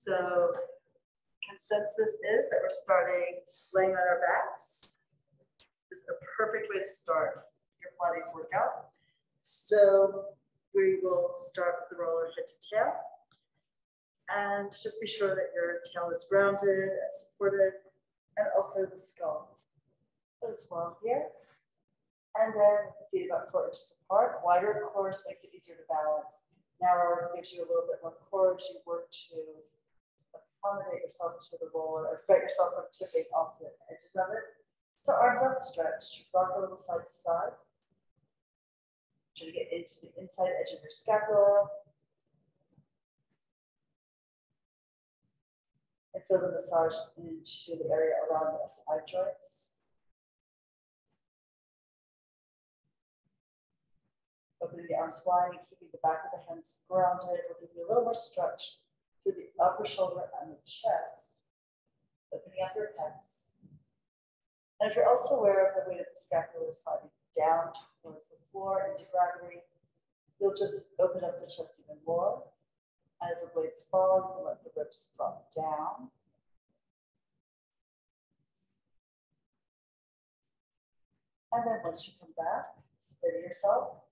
So consensus is that we're starting laying on our backs. This is a perfect way to start your Pilates workout. So we will start with the roller head to tail. And just be sure that your tail is grounded and supported, and also the skull as well here. And then feet about 4 inches apart. Wider core makes it easier to balance. Narrower gives you a little bit more core as you work to accommodate yourself to the roller or prevent yourself from tipping off the edges of it. So arms outstretched, rock a little side to side. Try to get into the inside edge of your scapula. And feel the massage into the area around the SI joints. Opening the arms wide and keeping the back of the hands grounded will give you a little more stretch through the upper shoulder and the chest. Opening up your pecs. And if you're also aware of the weight of the scapula is sliding down towards the floor into gravity, you'll just open up the chest even more. As the blades fall, you can let the ribs drop down. And then once you come back, steady yourself.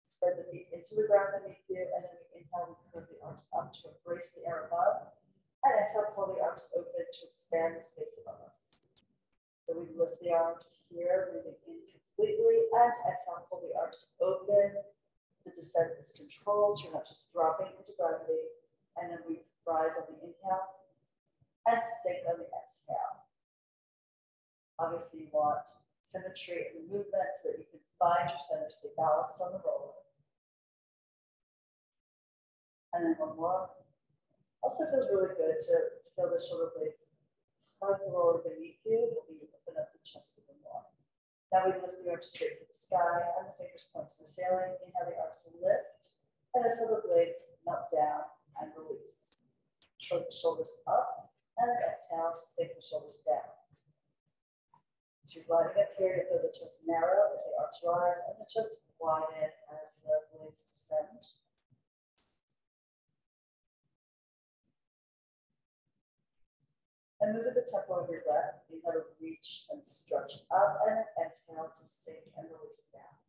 Spread the feet into the ground beneath you, and then we inhale, we curve the arms up to embrace the air above. And exhale, pull the arms open to expand the space above us. So we lift the arms here, breathing in completely, and exhale, pull the arms open. The descent is controlled, so you're not just dropping into gravity. And then we rise on the inhale and sink on the exhale. Obviously, you want symmetry in the movement so that you can find your center, stay balanced on the roller. And then one more. Also feels really good to feel the shoulder blades hug the roller beneath you, but we open up the chest even more. Now we lift the arms straight to the sky and the fingers point to the ceiling. Inhale, the arms lift, and exhale, the blades melt down and release. Shrug the shoulders up, and then exhale, sink the shoulders down. As you're gliding up here, you feel the chest narrow as the arms rise, and the chest widen as the blades descend. And move at the tempo of your breath. Inhale to reach and stretch up, and then exhale to sink and release down.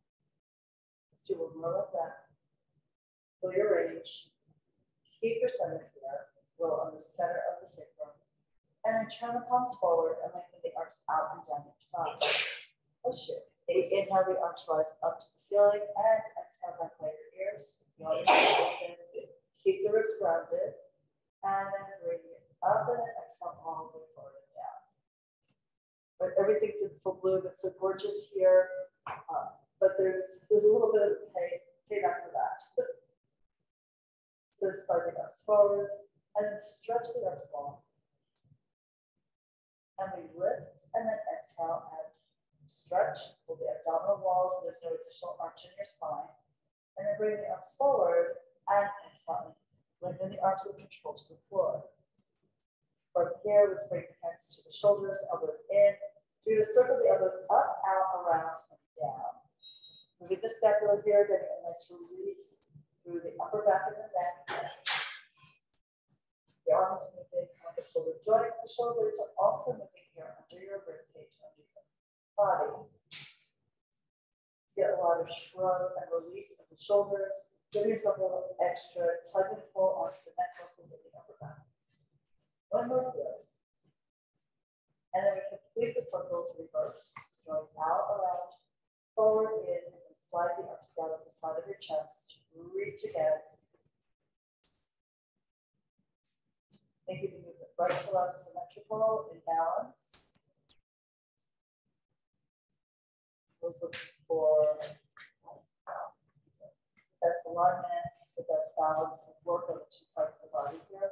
Let's do one more like that. Feel your range. Keep your center here. Roll on the center of the sacrum. And then turn the palms forward and lengthen the arms out and down your sides. Oh shit. Inhale, the arms rise up to the ceiling, and exhale, back by your ears. Keep the ribs grounded. And then bring it up and then exhale all the way forward and down. But everything's in full bloom. It's so gorgeous here. But there's a little bit of payback for that. So slide the arms forward and then stretch the arms long. And we lift and then exhale and stretch. Pull the abdominal wall so there's no additional arch in your spine. And then bring the arms forward and exhale. Lengthen the arms with control to the floor. From here, let's bring the hands to the shoulders, elbows in. Do a circle the elbows up, out, around, and down. Moving the scapula here, getting a nice release through the upper back of the neck. The arm is moving on the shoulder joint. The shoulder blades are also moving here under your ribcage, under your body. Get a lot of shrug and release of the shoulders. Give yourself a little extra tug and pull onto the neck muscles of the upper back. One more good. And then we complete the circles reverse. Going out, around, forward, in, and slide the arms down at the side of your chest. Reach again. Making the movement right to left symmetrical in balance. Always looking for the best alignment, the best balance, and work on the two sides of the body here.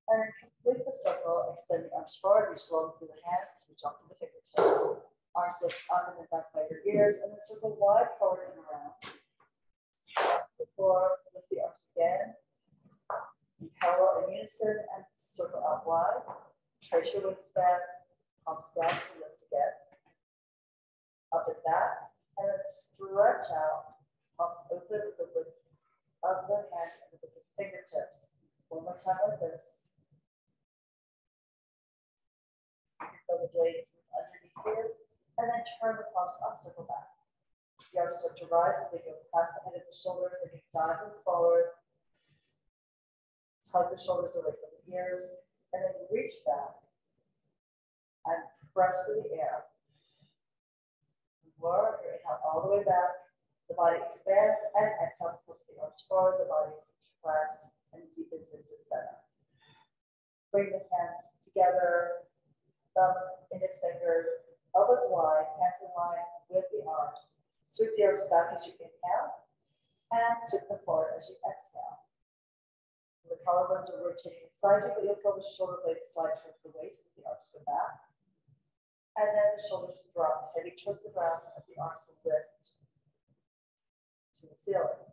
And complete the circle, extend the arms forward, reach low through the hands, reach out to the fingertips. Arms lift up and then back by your ears, and then circle wide forward and around. Cross the floor, lift the arms again. In parallel in unison, and circle out wide. Trace your wingspan, palms down to lift again. Up and back, and then stretch out, palms open with the more time like this. Feel the blades underneath you, and then turn the palms up, circle back. The arms start to rise as they go past the head of the shoulders, and you dive forward. Tug the shoulders away from the ears, and then reach back and press through the air. Lower, your inhale all the way back. The body expands, and exhale, push the arms forward. The body contracts and deepens into center. Bring the hands together, thumbs, index fingers, elbows wide, hands in line with the arms. Sweep the arms back as you inhale, and sweep them forward as you exhale. The collarbones are rotating inside you, but you'll feel the shoulder blades slide towards the waist as the arms go back. And then the shoulders drop heavy towards the ground as the arms lift to the ceiling.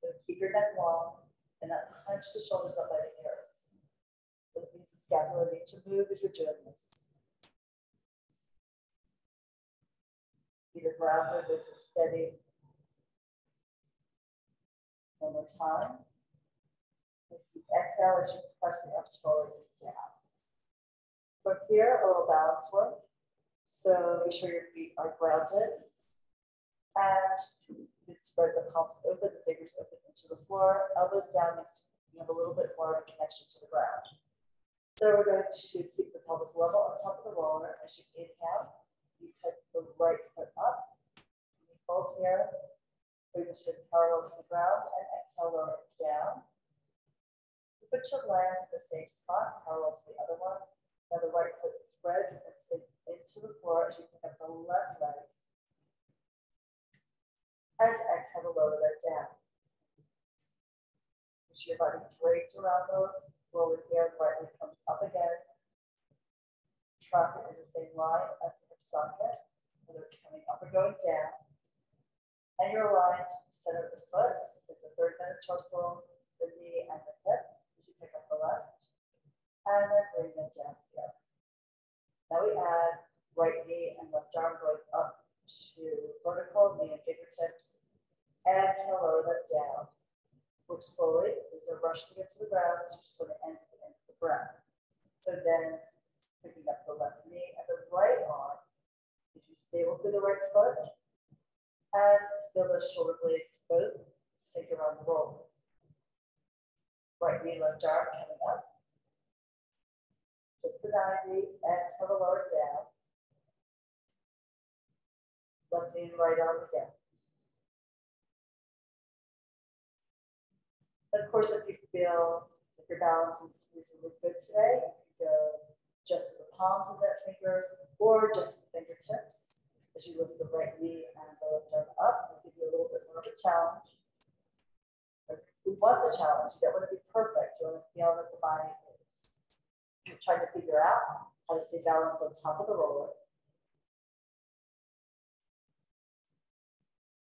So keep your neck long and not hunch the shoulders up by the ears. It means the scapula needs to move as you're doing this. Keep the ground movements are steady. One more time. Let's exhale as you press the arms forward and down. From here, a little balance work. So make sure your feet are grounded. And you can spread the palms open, the fingers open into the floor, elbows down, you have a little bit more of a connection to the ground. So we're going to keep the pelvis level on top of the roller. As you inhale, you put the right foot up. You fold here. Bring the shin parallel to the ground and exhale, lower it down. The foot should land at the same spot, parallel to the other one. Now the right foot spreads and sinks into the floor as you pick up the left leg. And exhale to lower that down. Push your body draped around the roller here. The right leg comes up again. Track it in the same line as the hip socket, whether it's coming up or going down. And you're aligned to the center of the foot with the third metatarsal, the knee, and the hip as you pick up the left. And then bring it down here. Now we add right knee and left arm going up to vertical, knee and fingertips. Exhale, lower that down. Work slowly. There's no rush to get to the ground. You just want to end at the end of the breath. So then picking up the left knee and the right arm. If you stable through the right foot. And feel the shoulder blades both sink around the roll. Right knee, left arm coming up. Just to 90, exhale to lower it down. Left knee and right arm again. And of course, if you feel like your balance is reasonably good today, you can go just the palms of the fingers or just the fingertips. As you lift the right knee and the left arm up, it'll give you a little bit more of a challenge. But we want the challenge. You don't want to be perfect. You want to feel that the body is. You're trying to figure out how to stay balanced on top of the roller.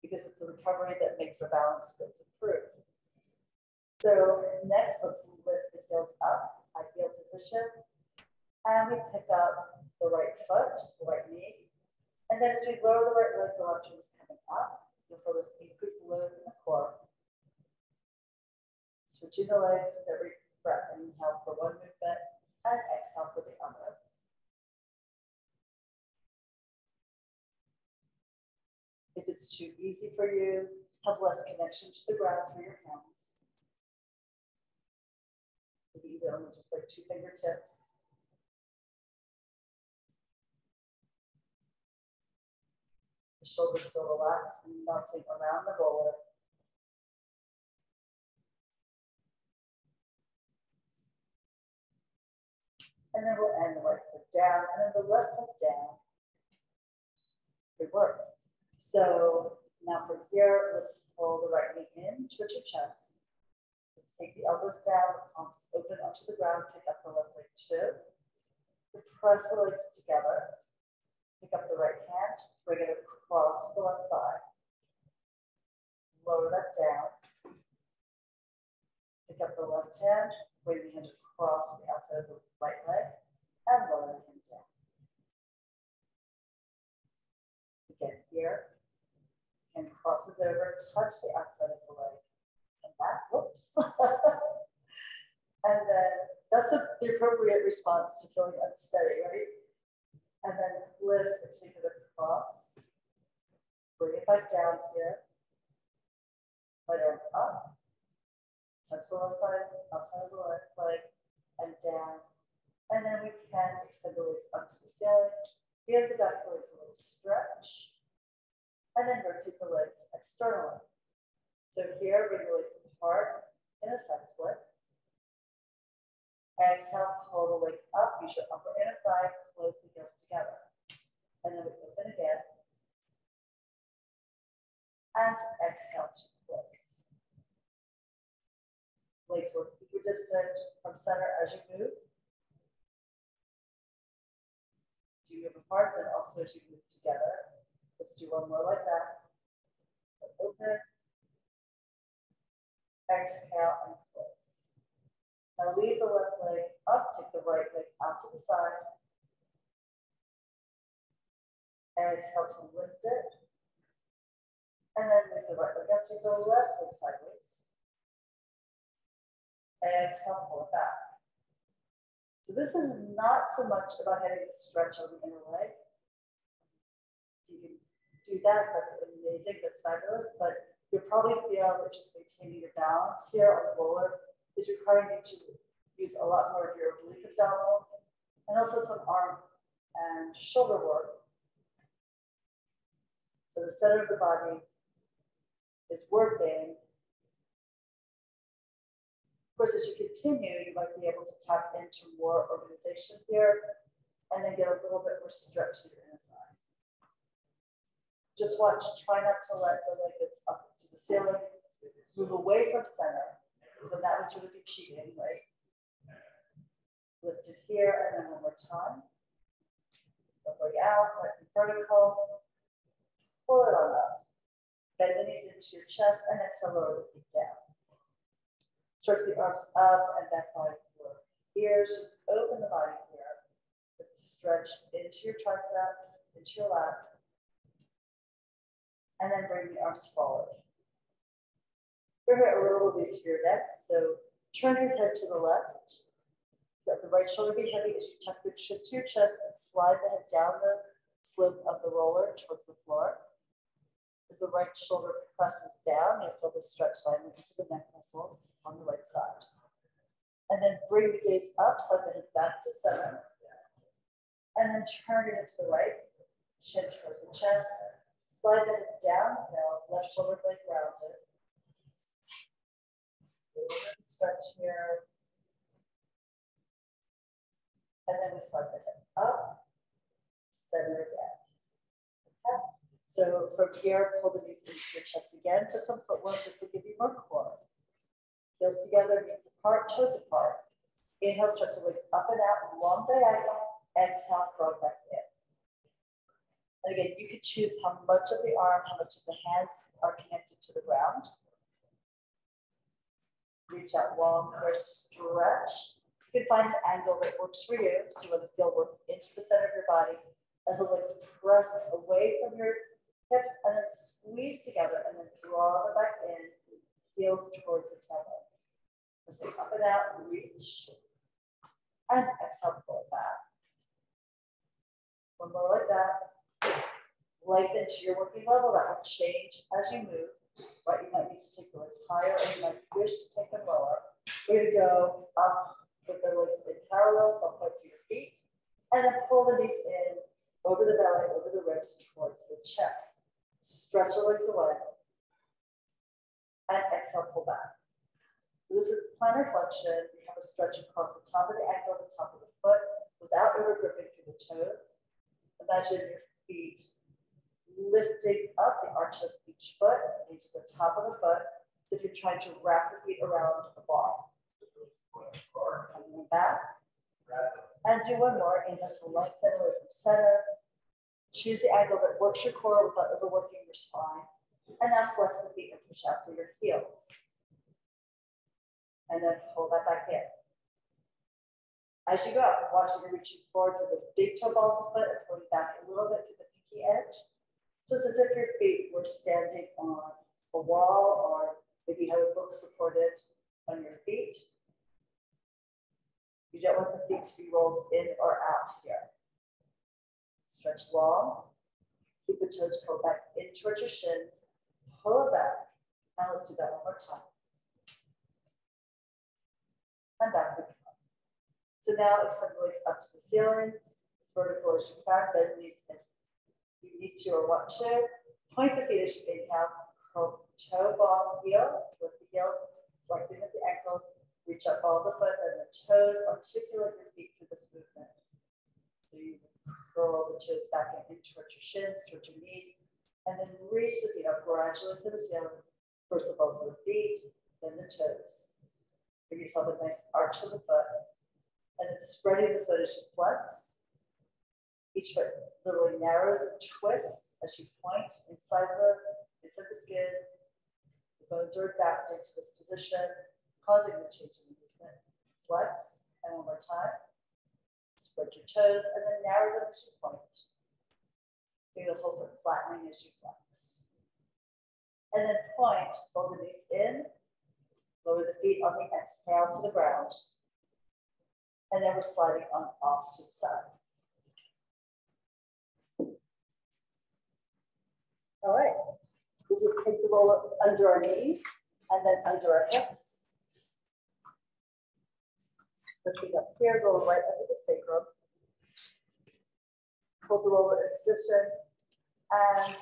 Because it's the recovery that makes our balance skills improve. So next, let's lift the heels up, ideal position. And we pick up the right foot, the right knee. And then as we lower the right leg, the left arm is coming up. You'll feel this increased load in the core. Switching the legs with every breath. Inhale for one movement and exhale for the other. If it's too easy for you, have less connection to the ground through your hands. Maybe even only just like 2 fingertips. The shoulders still relaxed and melting around the roller. And then we'll end the right foot down and then the left foot down. Good work. So now from here, let's pull the right knee in towards your chest. Let's take the elbows down, the palms open onto the ground, pick up the left leg too. Press the legs together. Pick up the right hand, bring it across the left thigh. Lower that down. Pick up the left hand, bring the hand across the outside of the right leg, and lower the hand down. Again, here, hand crosses over, touch the outside of the leg, and that. Whoops. And then that's the appropriate response to feeling unsteady, right? And then lift and take it across. Bring it back down here. Right arm up. Touch the left side, outside of the left leg, and down. And then we can extend the legs up to the ceiling. Give the back legs a little stretch. And then rotate the legs externally. So here, bring the legs apart in a side split. Exhale, pull the legs up. Use your upper inner thigh, close the heels together. And then we open again. And exhale to close. Legs will keep equidistant from center as you move. Do you move apart, then also as you move together. Let's do one more like that. Open. Exhale and close. Now leave the left leg up, take the right leg out to the side. Exhale to lift it. And then move the right leg up, take the left leg sideways. Exhale, pull it back. So this is not so much about getting a stretch on the inner leg. You can do that, that's amazing, that's fabulous, but you'll probably feel that just maintaining your balance here on the roller is requiring you to use a lot more of your oblique abdominals and also some arm and shoulder work. So the center of the body is working. Of course, as you continue, you might be able to tap into more organization here and then get a little bit more stretch to your inner thigh. Just watch, try not to let the leg that's up to the ceiling move away from center. So that would sort of be cheating, right? Lift it here and then one more time. Go leg out, right in vertical. Pull it on up. Bend the knees into your chest and exhale, lower the feet down. Stretch the arms up and back by your ears. Just open the body here. Stretch into your triceps, into your lap. And then bring the arms forward. Bring it a little release for your neck. So turn your head to the left. Let the right shoulder be heavy as you tuck your chin to your chest and slide the head down the slope of the roller towards the floor. As the right shoulder presses down, you'll feel the stretch line into the neck muscles on the right side. And then bring the gaze up, slide the head back to center. And then turn it to the right, chin towards the chest. Slide the head downhill, left shoulder blade grounded. Stretch here. And then we slide the head up, center again. Okay. So from here, pull the knees into your chest again for some footwork. This will give you more core. Heels together, knees apart, toes apart. Inhale, stretch the legs up and out, long diagonal. Exhale, throw it back in. And again, you can choose how much of the arm, how much of the hands are connected to the ground. Reach out long or stretch. You can find an angle that works for you. So you want to feel work into the center of your body as the legs press away from your hips and then squeeze together and then draw them back in, heels towards the tailbone. So up and out, reach, and exhale, pull it back. One more like that. Lengthen to your working level. That will change as you move. Right, you might need to take the legs higher, or you might wish to take them lower. We're going to go up with the legs in parallel, so point to your feet, and then pull the knees in, over the belly, over the ribs, towards the chest. Stretch the legs away, and exhale, pull back. So this is plantar flexion. We have a stretch across the top of the ankle, the top of the foot, without over gripping through the toes. Imagine your feet lifting up the arch of each foot into the top of the foot, as if you're trying to wrap your feet around a ball. Coming back. And do one more. Inhale to lengthen away from center. Choose the angle that works your core without overworking your spine. And now flex the feet and push out through your heels. And then pull that back in. As you go, watch that you're reaching forward to the big toe ball of the foot and pulling back a little bit to the pinky edge. Just as if your feet were standing on a wall or Maybe you have a book supported on your feet. You don't want the feet to be rolled in or out here. Stretch long. Keep the toes curled back in towards your shins. Pull it back. And let's do that one more time. And back we come. So now extend the legs up to the ceiling. As vertical as you can, bend the knees in. You need to or want to. Point the feet as you inhale. Curl toe, ball, heel. Lift the heels, flexing at the ankles. Reach up all the foot and the toes. Articulate your feet through this movement. So you curl the toes back in towards your shins, towards your knees. And then reach the feet up gradually to the ceiling. First the balls of the feet, then the toes. Give yourself a nice arch of the foot. And then spreading the foot as you flex. Each foot literally narrows and twists as you point inside the skin. The bones are adapting to this position, causing the change in the movement. Flex, and one more time. Spread your toes, and then narrow them as you point. Feel the whole foot flattening as you flex. And then point, fold the knees in, lower the feet on the exhale to the ground. And then we're sliding on off to the side. All right, we just take the roller under our knees and then under our hips. Lifting up here, roll right under the sacrum. Pull the roller in position and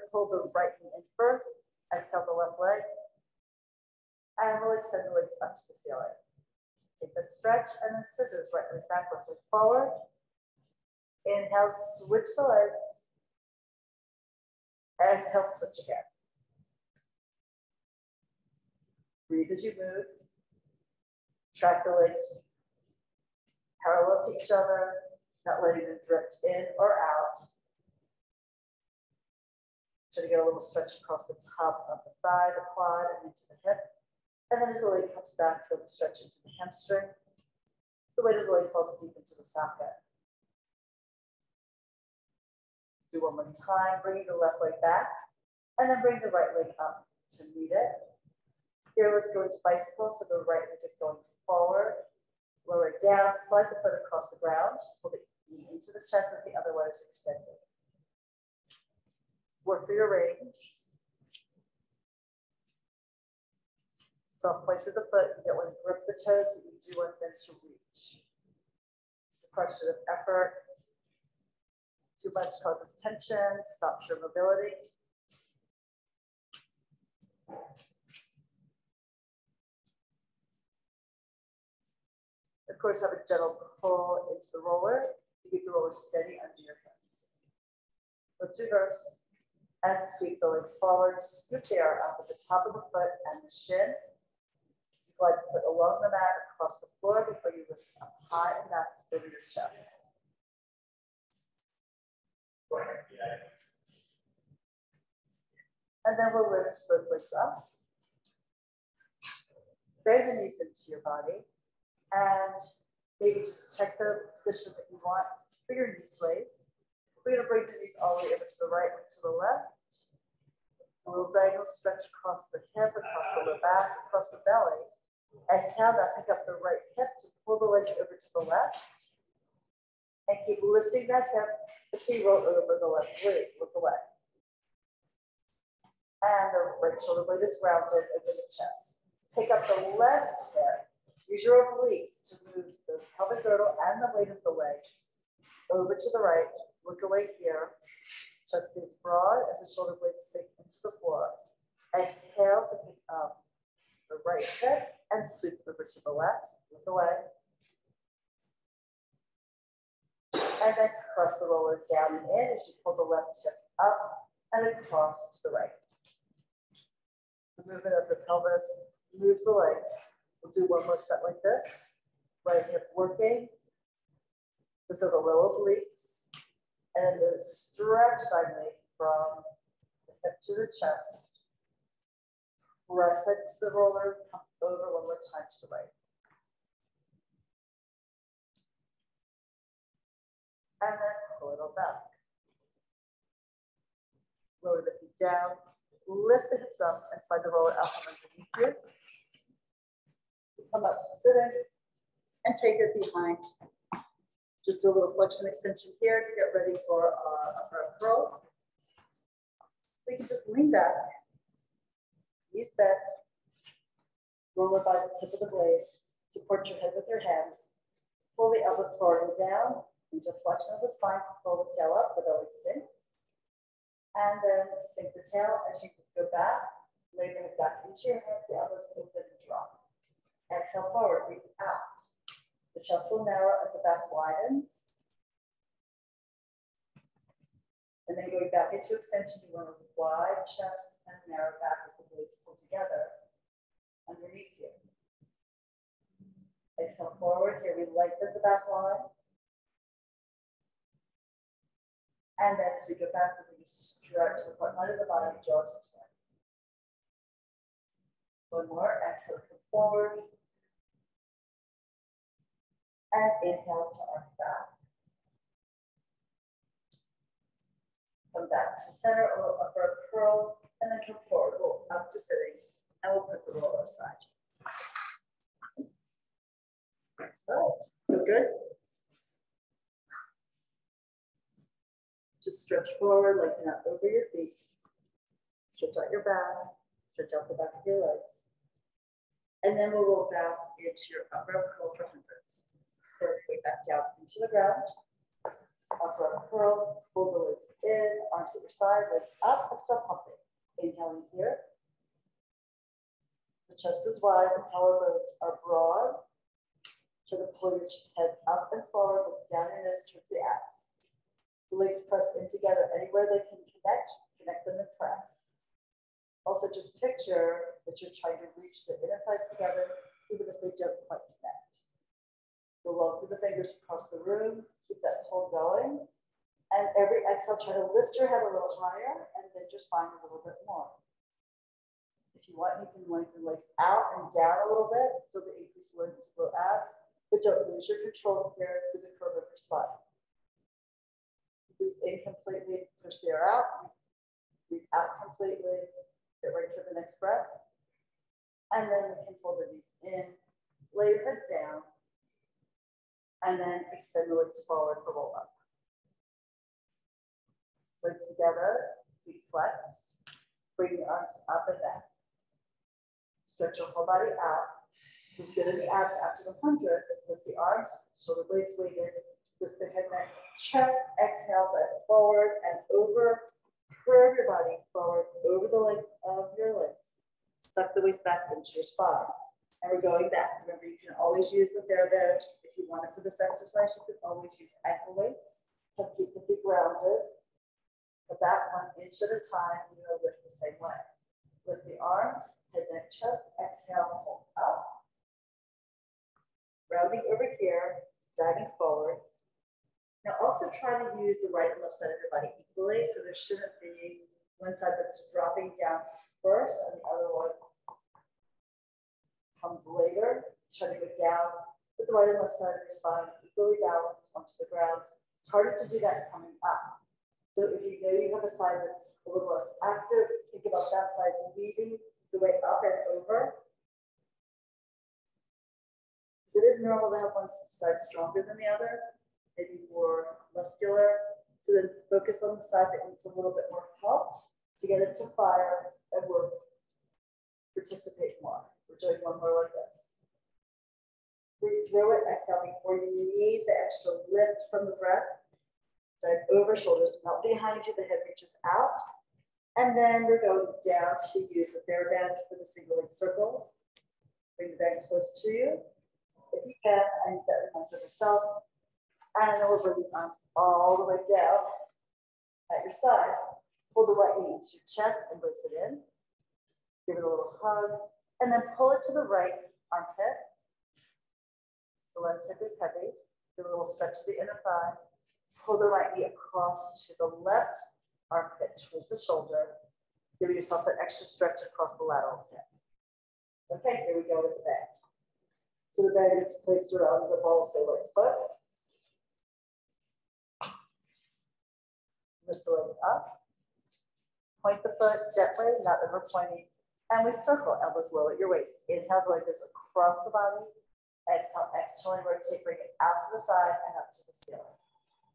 pull the right knee in first. Exhale the left leg. And we'll extend the legs up to the ceiling. Take the stretch and then scissors right leg back, left leg forward. Inhale, switch the legs. Exhale, switch again. Breathe as you move. Track the legs parallel to each other, not letting them drift in or out. Try to get a little stretch across the top of the thigh, the quad, and into the hip. And then as the leg comes back, feel the stretch into the hamstring. The weight of the leg falls deep into the socket. Do one more time, bringing the left leg back, and then bring the right leg up to meet it. Here, let's go into bicycle, so the right leg is going forward, lower it down, slide the foot across the ground, pull the knee into the chest as the other one is extended. Work for your range. Soft point through the foot, you don't want to grip the toes, but you do want them to reach. It's a question of effort. Too much causes tension, stops your mobility. Of course, have a gentle pull into the roller to keep the roller steady under your hips. Let's reverse and sweep the leg forward. Scoot the air up at the top of the foot and the shin. Slide the foot along the mat across the floor before you lift up high enough over your chest. And then we'll lift both legs up. Bend the knees into your body. And maybe just check the position that you want for your knee sways. We're going to bring the knees all the way over to the right and to the left. A little diagonal stretch across the hip, across the low back, across the belly. Exhale, now pick up the right hip to pull the legs over to the left. And keep lifting that hip until you roll over the left leg, look away. And the right shoulder blade is rounded over the chest. Pick up the left hip. Use your obliques to move the pelvic girdle and the weight of the legs over to the right. Look away here. Chest is broad as the shoulder blades sink into the floor. Exhale to pick up the right hip and sweep over to the left. Look away. And then press the roller down and in as you pull the left hip up and across to the right. The movement of the pelvis moves the legs. We'll do one more set like this. Right hip working. We feel the low obliques. And then the stretch diagonally from the hip to the chest. Press it to the roller, come over one more time to the right. And then pull it all back. Lower the feet down, lift the hips up and slide the roller out from underneath you. Come up to sitting and take it behind. Just do a little flexion extension here to get ready for our upper curls. We can just lean back, knees bent, roll it by the tip of the blades, support your head with your hands, pull the elbows forward and down, into flexion of the spine, pull the tail up, but always sinks. And then sink the tail as you go back, lay the head back into your hands, the elbows open and drop. Exhale forward, breathe out. The chest will narrow as the back widens. And then going back into extension, you want a wide chest and narrow back as the blades pull together underneath you. Exhale forward, here we lengthen the back line. And then as we go back, we stretch the front line of the body, jaw to chin. One more, exhale, come forward. And inhale to arch back. Come back to center, a little upper curl, and then come forward. We'll up to sitting, and we'll put the roller aside. All right, feel good? Just stretch forward, lengthen out over your feet. Stretch out your back, stretch out the back of your legs. And then we'll roll back into your upper curl for hundreds. Work way back down into the ground. Upper curl, pull the legs in, arms at your side, legs up, and start pumping. Inhaling here. The chest is wide, the collarbones are broad. Try to pull your head up and forward, look down your nose towards the abs. The legs press in together anywhere they can connect them and press. Also just picture that you're trying to reach the inner thighs together, even if they don't quite connect. Go long through the fingers across the room, keep that pull going. And every exhale, try to lift your head a little higher and bend your spine a little bit more. If you want, you can lengthen legs out and down a little bit, feel the increased length of the abs, but don't lose your control here through the curve of your spine. Breathe in completely, push the air out. Breathe out completely. Get ready for the next breath. And then we can fold the knees in, lay your head down, and then extend the legs forward for roll up. Legs together, feet flexed. Bring the arms up and back. Stretch your whole body out. Just get in the abs after the hundreds. Lift the arms, shoulder blades weighted. Lift the head, neck, chest, exhale, bend forward and over. Curve your body forward over the length of your legs. Suck the waist back into your spine. And we're going back. Remember, you can always use the bare bed. If you want it for this exercise, you can always use ankle weights to keep the feet grounded. The back 1 inch at a time, you're going to lift the same way. Lift the arms, head, neck, chest, exhale, hold up. Rounding over here, diving forward. Now also try to use the right and left side of your body equally, so there shouldn't be one side that's dropping down first and the other one comes later. Try to go down with the right and left side of your spine equally balanced onto the ground. It's harder to do that coming up. So if you know you have a side that's a little less active, think about that side leading the way up and over. So it is normal to have one side stronger than the other. Maybe more muscular. So then focus on the side that needs a little bit more help to get into fire and work, participate more. We're doing one more like this. Breathe through it, exhale before you need the extra lift from the breath. Dive over, shoulders melt behind you, the head reaches out. And then we're going down to use the bare band for the single leg circles. Bring the band close to you. If you can, I need that reminder myself. And then we're bringing arms all the way down at your side. Pull the right knee into your chest, embrace it in. Give it a little hug. And then pull it to the right armpit. The left hip is heavy. Give a little stretch to the inner thigh. Pull the right knee across to the left armpit towards the shoulder. Give yourself an extra stretch across the lateral hip. Okay, here we go with the bag. So the bag is placed around the ball of the right foot. Lift the leg up. Point the foot gently, not over pointing. And we circle, elbows low at your waist. Inhale, like this across the body. Exhale, externally rotate, bring it out to the side and up to the ceiling.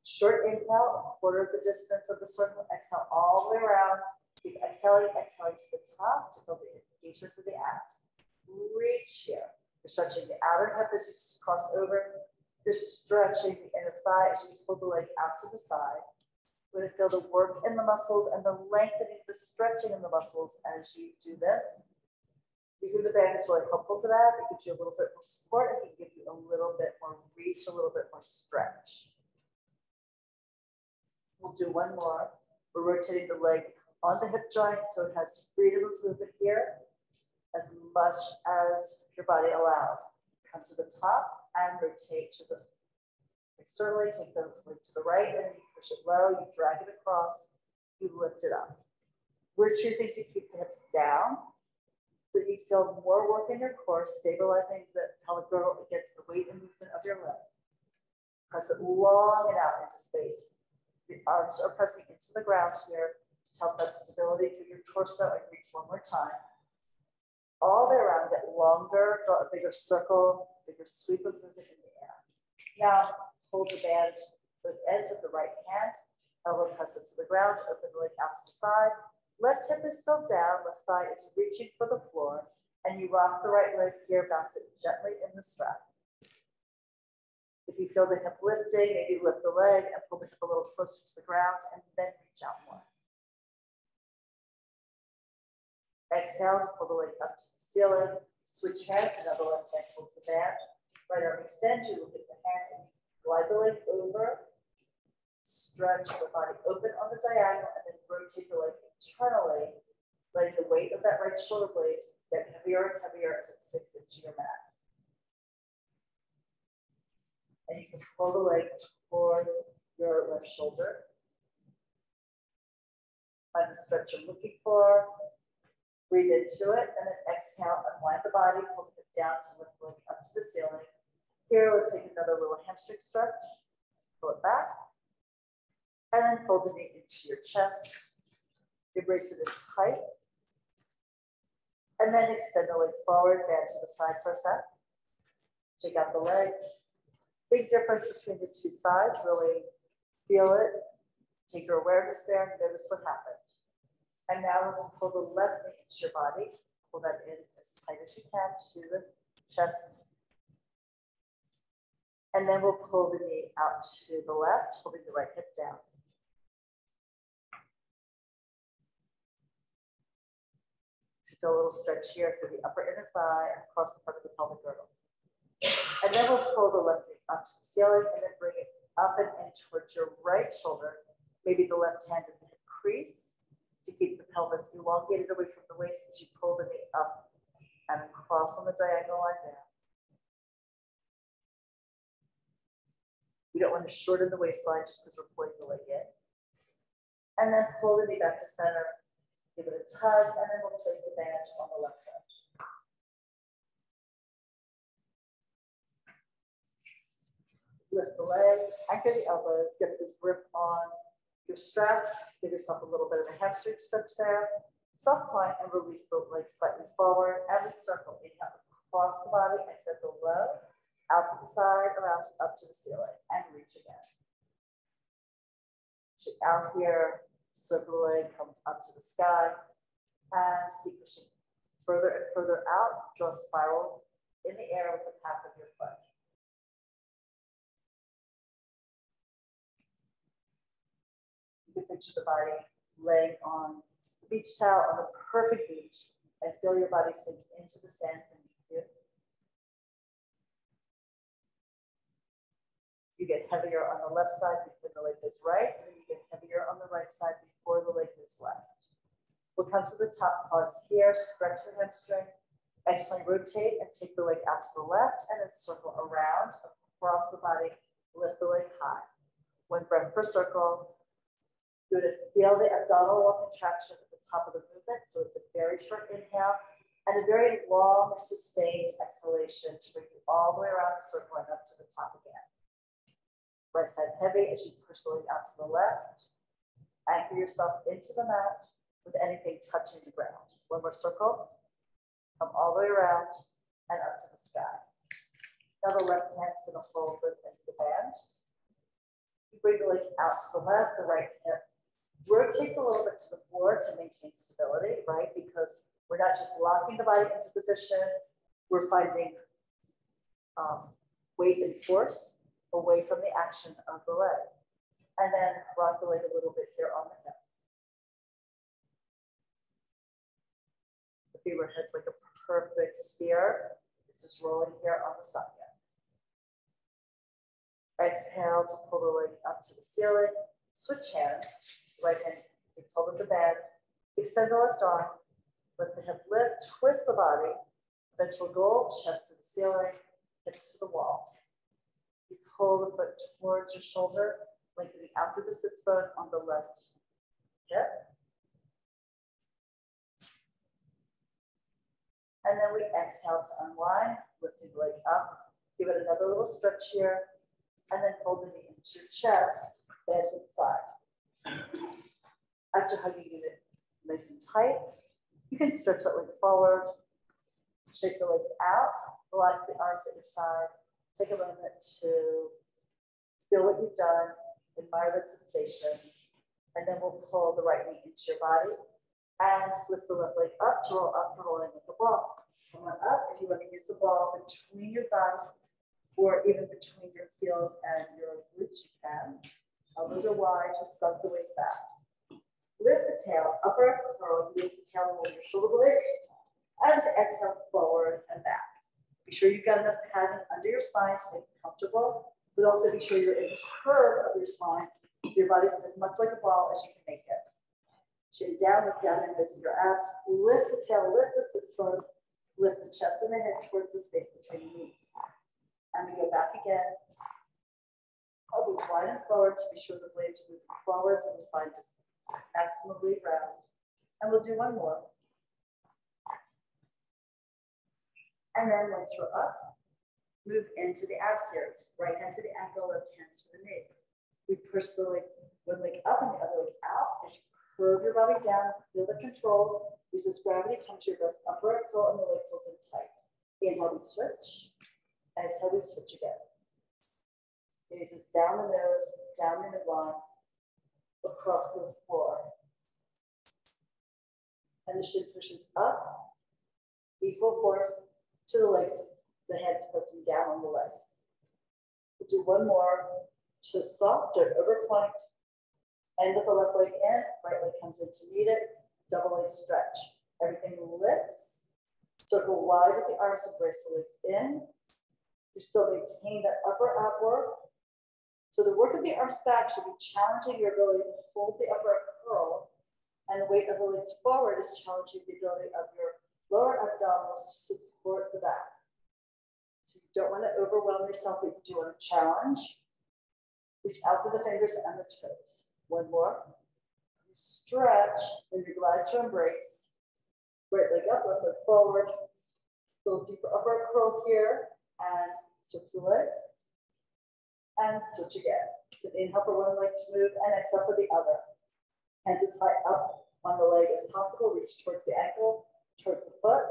Short inhale, a quarter of the distance of the circle. Exhale all the way around. Keep exhaling, exhaling to the top to build the engagement for the abs. Reach here. You're stretching the outer hip as you cross over. You're stretching the inner thigh as you pull the leg out to the side. We're going to feel the work in the muscles and the lengthening, the stretching in the muscles as you do this. Using the band is really helpful for that. It gives you a little bit more support. It can give you a little bit more reach, a little bit more stretch. We'll do one more. We're rotating the leg on the hip joint so it has freedom of movement here as much as your body allows. Come to the top and rotate to the externally, take the leg to the right, and you push it low, you drag it across, you lift it up. We're choosing to keep the hips down so you feel more work in your core, stabilizing the pelvic girdle against the weight and movement of your leg. Press it long and out into space. The arms are pressing into the ground here to help that stability through your torso, and reach one more time. All the way around, get longer, draw a bigger circle, bigger sweep of movement in the air. Now, hold the band with ends of the right hand, elbow presses to the ground, open the leg out to the side. Left hip is still down, left thigh is reaching for the floor, and you rock the right leg here, bounce it gently in the strap. If you feel the hip lifting, maybe lift the leg and pull the hip a little closer to the ground, and then reach out more. Exhale to pull the leg up to the ceiling. Switch hands, another left hand holds the band. Right arm extends, you look at the hand and glide the leg over. Stretch the body open on the diagonal and then rotate the leg internally, letting the weight of that right shoulder blade get heavier and heavier as it sinks into your mat. And you can pull the leg towards your left shoulder. Find the stretch you're looking for. Breathe into it, and then exhale, unwind the body, pull it down to lift the leg up to the ceiling. Here, let's take another little hamstring stretch. Pull it back, and then fold the knee into your chest. Embrace it in tight. And then extend the leg forward, bend to the side for a sec. Shake out the legs. Big difference between the two sides, really feel it. Take your awareness there and notice what happened. And now let's pull the left knee into your body. Pull that in as tight as you can to the chest. And then we'll pull the knee out to the left, holding the right hip down. Feel a little stretch here through the upper inner thigh and across the front of the pelvic girdle. And then we'll pull the left knee up to the ceiling and then bring it up and in towards your right shoulder, maybe the left hand in the hip crease, to keep the pelvis elongated away from the waist as you pull the knee up and across on the diagonal line there. You don't want to shorten the waistline just because we're pulling the leg in. And then pull the knee back to center, give it a tug, and then we'll place the band on the left foot. Lift the leg, anchor the elbows, get a good grip on your straps, give yourself a little bit of a hamstring stretch there. Soft climb and release the leg slightly forward. Every circle, inhale across the body, exhale go low, out to the side, around, up to the ceiling, and reach again. Shake out here, circle the leg, come up to the sky, and keep pushing further and further out. Draw a spiral in the air with the path of your foot. You can picture the body laying on the beach towel on the perfect beach and feel your body sink into the sand beneath you. You get heavier on the left side before the leg goes right, and then you get heavier on the right side before the leg goes left. We'll come to the top, pause here, stretch the hamstring, externally rotate and take the leg out to the left, and then circle around, across the body, lift the leg high. One breath per circle. You're going to feel the abdominal wall contraction at the top of the movement. So it's a very short inhale and a very long, sustained exhalation to bring you all the way around the circle and up to the top again. Right side heavy as you push the leg out to the left. Anchor yourself into the mat. with anything touching the ground. One more circle, come all the way around and up to the sky. Now the left hand's gonna hold with the band. You bring the leg out to the left, the right hip rotates a little bit to the floor to maintain stability, right? Because we're not just locking the body into position, we're finding weight and force away from the action of the leg. And then rock the leg a little bit here on the hip. The femur head's like a perfect spear. It's just rolling here on the side. Exhale to pull the leg up to the ceiling. Switch hands. Right hand takes hold of the band. Extend the left arm. Let the hip lift. Twist the body. Ventral goal, chest to the ceiling, hips to the wall. You pull the foot towards your shoulder, lengthening out through the sits bone on the left hip. And then we exhale to unwind, lifting the leg up. Give it another little stretch here. And then fold the knee into your chest, bend to the side. After hugging it nice and tight, you can stretch that leg forward, shake the legs out, relax the arms at your side. Take a moment to feel what you've done, admire the sensations, and then we'll pull the right knee into your body and lift the left leg up to roll up for rolling with the ball. Come on up. If you want to use the ball between your thighs or even between your heels and your glutes, you can. Elbows are wide, just sunk the waist back. Lift the tail, upper curl, lift the tail over your shoulder blades, and exhale forward and back. Be sure you've got enough padding under your spine to make it comfortable, but also be sure you're in the curve of your spine so your body's as much like a ball as you can make it. Chin down, look down and visit your abs. Lift the tail, lift the sits bones, lift the chest and the head towards the space between your knees. And we go back again. Elbows wide and forward to be sure the blades are moving forwards and the spine is maximally round. And we'll do one more. And then once we're up, move into the ab series. Right hand to the ankle, left hand to the knee. We push the leg, one leg up and the other leg out. As you curve your body down, feel the control. Resist gravity, come to your best upward curl and the leg pulls in tight. Inhale, we switch. Exhale, we switch again. Gaze is down the nose, down the midline, across the floor. And the shin pushes up, equal force to the leg, the head's pressing down on the leg. We'll do one more. Twist soft, don't overpoint. End with the left leg in, right leg comes in to meet it. Double leg stretch. Everything lifts. Circle wide with the arms, embrace the legs in. You still maintain that upper ab work. So the work of the arms back should be challenging your ability to hold the upper curl, and the weight of the legs forward is challenging the ability of your lower abdominals to support the back. So you don't want to overwhelm yourself, but you do want to challenge. Reach out through the fingers and the toes. One more. You stretch, then you glide to embrace. Right leg up, left leg forward. A little deeper upper curl here, and switch the legs. And switch again. So inhale for one leg to move, and exhale for the other. Hands as high up on the leg as possible. Reach towards the ankle, towards the foot.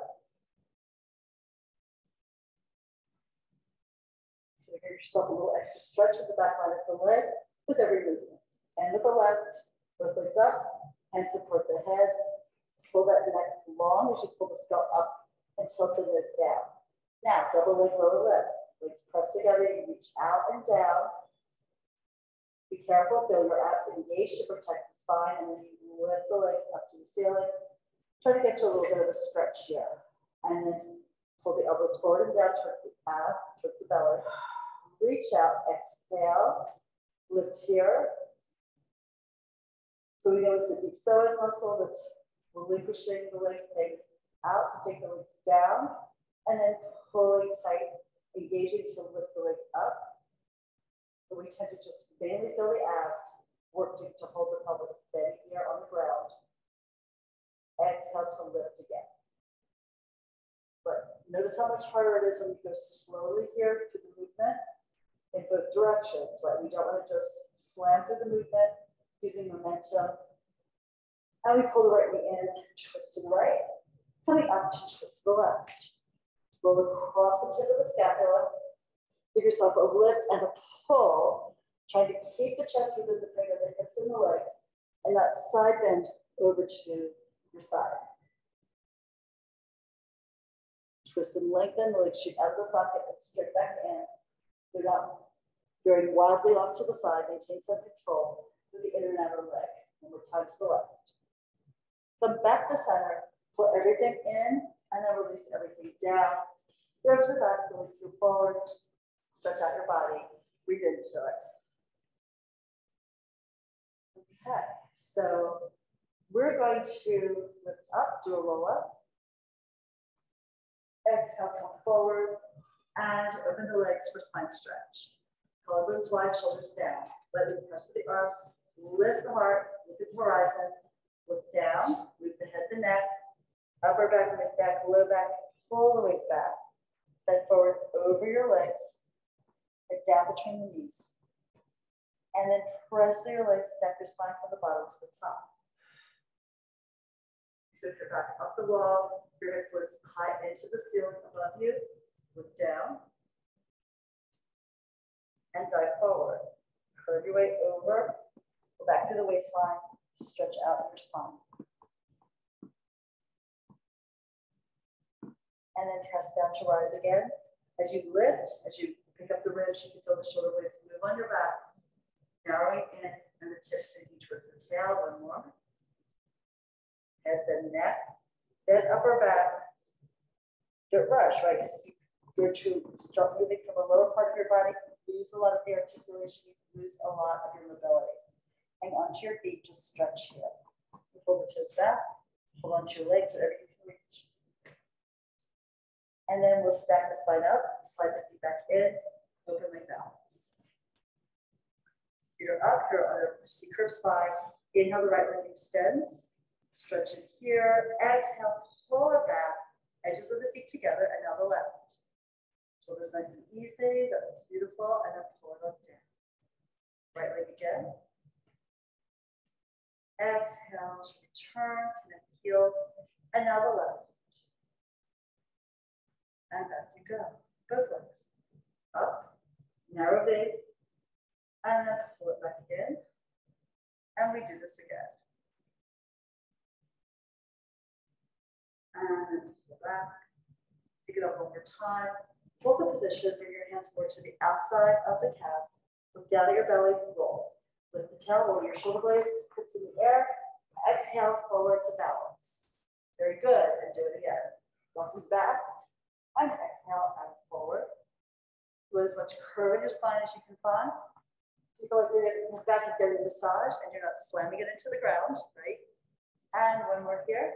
Give yourself a little extra stretch at the back line of the leg with every movement. And with the left, both legs up, and support the head. Pull that neck long as you pull the skull up and tilt the nose down. Now, double leg, lower leg. Legs press together, you reach out and down. Be careful, feel your abs engaged to protect the spine, and then you lift the legs up to the ceiling. Try to get to a little bit of a stretch here. And then pull the elbows forward and down towards the abs, towards the belly. Reach out, exhale, lift here. So we know it's the deep psoas muscle that's relinquishing the legs out to take the legs down, and then pulling tight, engaging to lift the legs up. But we tend to just mainly feel the abs, working to hold the pelvis steady here on the ground. Exhale to lift again. But notice how much harder it is when you go slowly here through the movement in both directions, right? We don't want to just slam through the movement using momentum And we pull the right knee in, twist to the right. Coming up to twist to the left. Roll across the tip of the scapula. Give yourself a lift and a pull. Trying to keep the chest within the frame of the hips and the legs. And that side bend over to your side. Twist and lengthen. The legs shoot out of the socket and straight back in. They're not veering wildly off to the side. Maintain some control through the inner and outer leg. One more time to the left. Come back to center. Pull everything in and then release everything down. Go to the back, release you forward. Stretch out your body. Breathe into it. Okay, so we're going to lift up, do a roll up. Exhale, come forward and open the legs for spine stretch. Collarbones wide, shoulders down. Let me press the arms, lift the heart, look at the horizon, look down, move the head, the neck, upper back, mid back, low back, pull the waist back. Bend forward over your legs and down between the knees. And then press through your legs, stack your spine from the bottom to the top. Sit your back up the wall, your hips lift high into the ceiling above you. Look down. And dive forward. Curve your way over. Go back to the waistline. Stretch out your spine. And then press down to rise again. As you lift, as you pick up the ribs, you can feel the shoulder blades move on your back. Narrowing in and the tips sinking towards the tail. One more. Head, then neck, then upper back. Don't rush, right? Because if you're to start moving from a lower part of your body, you lose a lot of the articulation, you lose a lot of your mobility. Hang onto your feet, just stretch here. Pull the toes back, hold onto your legs, whatever you can reach. And then we'll stack the spine up, slide the feet back in, openly balance. Feet are up, here on a C-curve spine. Inhale, the right leg extends. Stretch it here. Exhale, pull it back. Edges of the feet together, and now the left. Shoulders nice and easy. That looks beautiful. And then pull it up down. Right leg again. Exhale, return, connect the heels. And now the left. And back you go. Both legs. Up, narrow V. And then pull it back in. And we do this again. And pull back. Pick it up one more time. Hold the position, bring your hands more to the outside of the calves. Look down at your belly, roll. Lift the tail, roll your shoulder blades, hips in the air. Exhale, forward to balance. Very good, and do it again. Walking back, and exhale, and forward. Put as much curve in your spine as you can find. You feel like your back is getting a massage, and you're not slamming it into the ground, right? And one more here.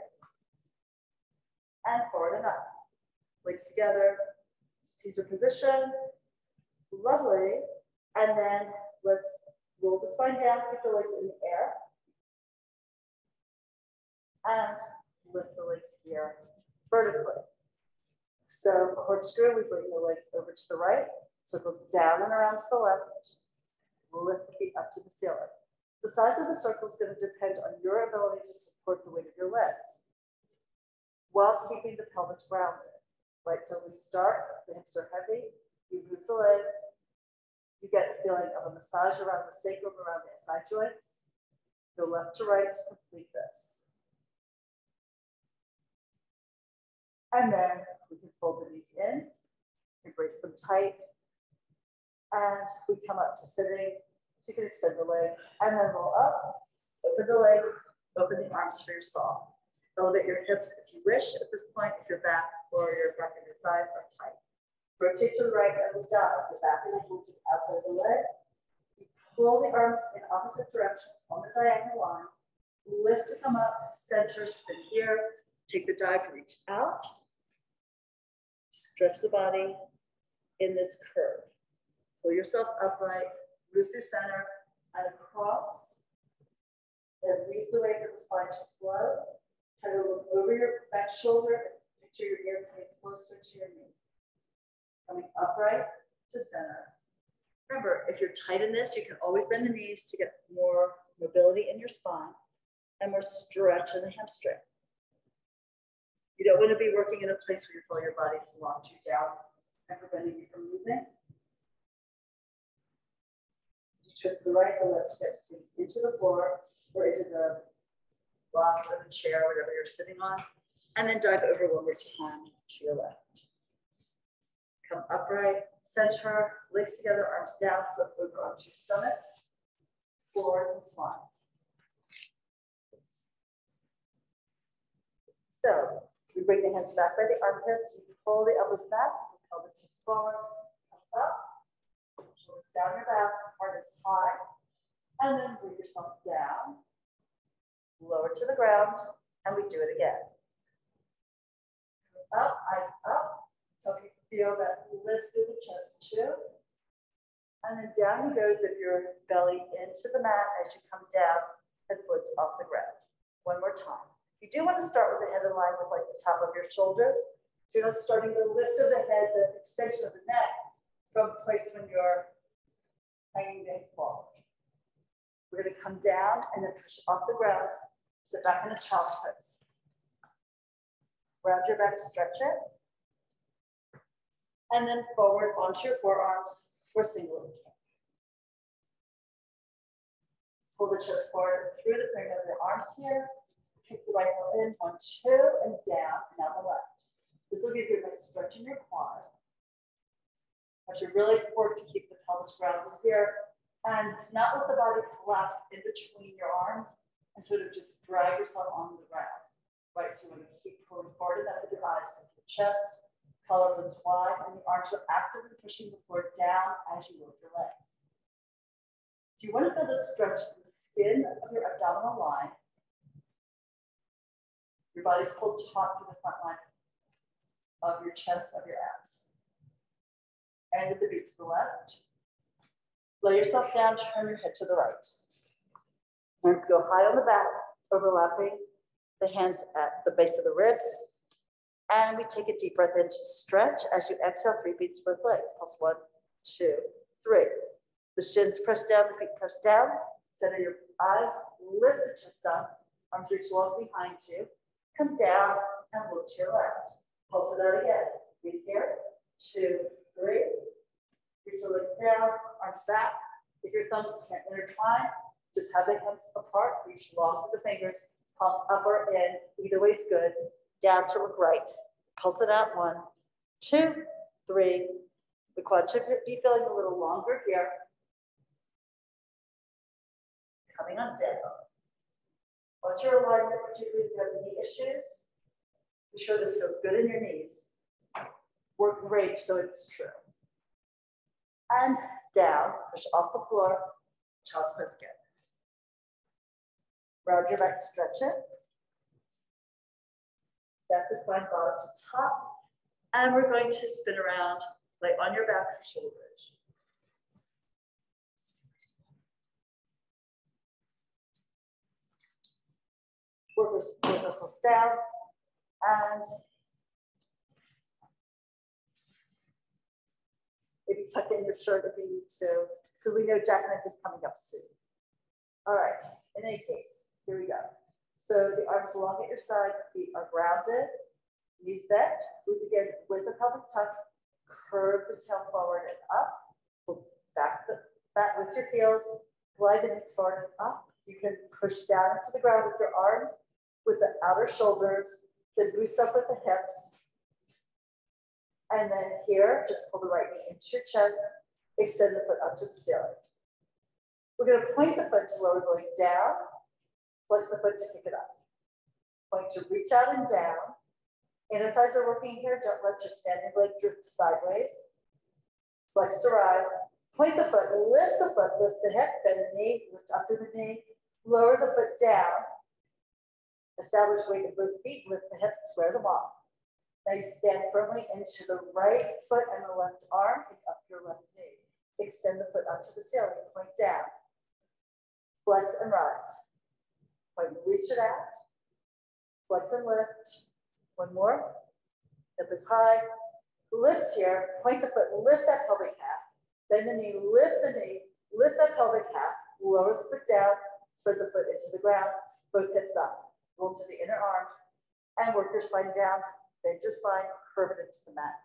And forward and up. Legs together. Teaser position. Lovely. And then let's roll the spine down, keep the legs in the air. And lift the legs here vertically. So corkscrew, we bring the legs over to the right. Circle down and around to the left. Lift the feet up to the ceiling. The size of the circle is going to depend on your ability to support the weight of your legs, while keeping the pelvis rounded, right? So we start, the hips are heavy, you move the legs, you get the feeling of a massage around the sacrum, around the SI joints. Go left to right to complete this. And then we can fold the knees in, embrace them tight, and we come up to sitting. You can extend the legs, and then roll up, open the leg, open the arms for your saw. Elevate your hips if you wish at this point, if your back or your back and your thighs are tight. Rotate to the right and lift up. The back is pulled to the outside of the leg. You pull the arms in opposite directions on the diagonal line. Lift to come up, center, spin here. Take the dive, reach out. Stretch the body in this curve. Pull yourself upright, move through center and across. Then leave the weight of the spine to flow. Try to look over your back shoulder and picture your ear coming closer to your knee. Coming upright to center. Remember, if you're tight in this, you can always bend the knees to get more mobility in your spine. and we're stretching the hamstring. You don't want to be working in a place where you feel your body is locked you down and preventing you from moving. You twist to the right, the left hip sinks into the floor or into the block or the chair, whatever you're sitting on, and then dive over one more time to your left. Come upright, center, legs together, arms down, flip over onto your stomach. Floors and swans. So we bring the hands back by the armpits. You pull the elbows back, pelvic twist forward, come up, shoulders down your back, heart is high, and then bring yourself down, lower to the ground, and we do it again. Up, eyes up, so you feel that lift through the chest too. And then down you go, zip your belly into the mat as you come down and foot's off the ground. One more time. You do want to start with the head in line with like the top of your shoulders. So you're not starting the lift of the head, the extension of the neck from the place when you're hanging the head forward. We're going to come down and then push off the ground. Sit back in a child's pose. Round your back, stretch it. And then forward onto your forearms for single kick. Pull the chest forward through the frame of your arms here. Kick the right heel in, 1, 2, and down, and now the left. This will give you a nice stretch in your quad. But you really work to keep the pelvis grounded here and not let the body collapse in between your arms and sort of just drag yourself on the ground. Right, so you want to keep pulling forward and up with your eyes, with your chest. Collarbones wide, and the arms are actively pushing the floor down as you move your legs. So you want to feel the stretch in the skin of your abdominal line. Your body's pulled taut to the front line of your chest, of your abs. And with the feet to the left. Lay yourself down, turn your head to the right. Hands go high on the back, overlapping the hands at the base of the ribs. And we take a deep breath in to stretch. As you exhale, 3 beats both legs. Pulse 1, 2, 3. The shins press down, the feet press down. Center your eyes, lift the chest up. Arms reach long behind you. Come down and look to your left. Pulse it out again. Breathe here. 2, 3. Reach the legs down, arms back. If your thumbs can't intertwine, just have the hands apart. Reach long with the fingers. Palms up or in. Either way is good. Down to look right. Pulse it out. 1, 2, 3. The quad should be feeling a little longer here. Coming on down. Watch your alignment, particularly if you have knee issues. Be sure this feels good in your knees. Work the range so it's true. And down, push off the floor. Child's pose again. Round your back, stretch it. Stack the spine bottom to top. And we're going to spin around, lay on your back for shoulder bridge. Work ourselves down. And maybe tuck in your shirt if you need to, because we know jackknife is coming up soon. All right, in any case, here we go. So the arms along at your side, feet are grounded, knees bent. We begin with a pelvic tuck, curve the tail forward and up, pull back with your heels, glide the knees forward and up. You can push down into the ground with your arms, with the outer shoulders, then boost up with the hips. And then here, just pull the right knee into your chest, extend the foot up to the ceiling. We're going to point the foot to lower the leg down, flex the foot to kick it up. Point to reach out and down. Inner thighs are working here. Don't let your standing leg drift sideways. Flex to rise. Point the foot, lift the hip, bend the knee, lift up through the knee, lower the foot down. Establish weight in both feet, lift the hips, square them off. Now you stand firmly into the right foot and the left arm, pick up your left knee. Extend the foot up to the ceiling, point down. Flex and rise. Point, reach it out. Flex and lift. One more. Hip is high. Lift here, point the foot, lift that pelvic half. Bend the knee, lift that pelvic half. Lower the foot down, Spread the foot into the ground, both hips up. Roll to the inner arms and work your spine down. Bend your spine, curve it into the mat.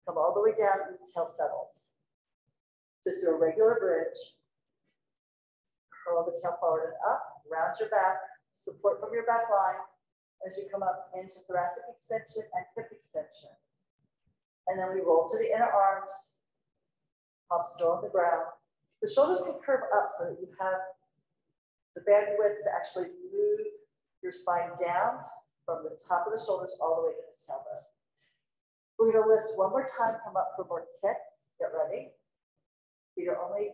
Come all the way down and the tail settles. Just do a regular bridge. Curl the tail forward and up, round your back, support from your back line as you come up into thoracic extension and hip extension. And then we roll to the inner arms, palms still on the ground. The shoulders can curve up so that you have the bandwidth to actually move your spine down from the top of the shoulders all the way to the tailbone. We're going to lift one more time, come up for more kicks. Get ready. Feet are only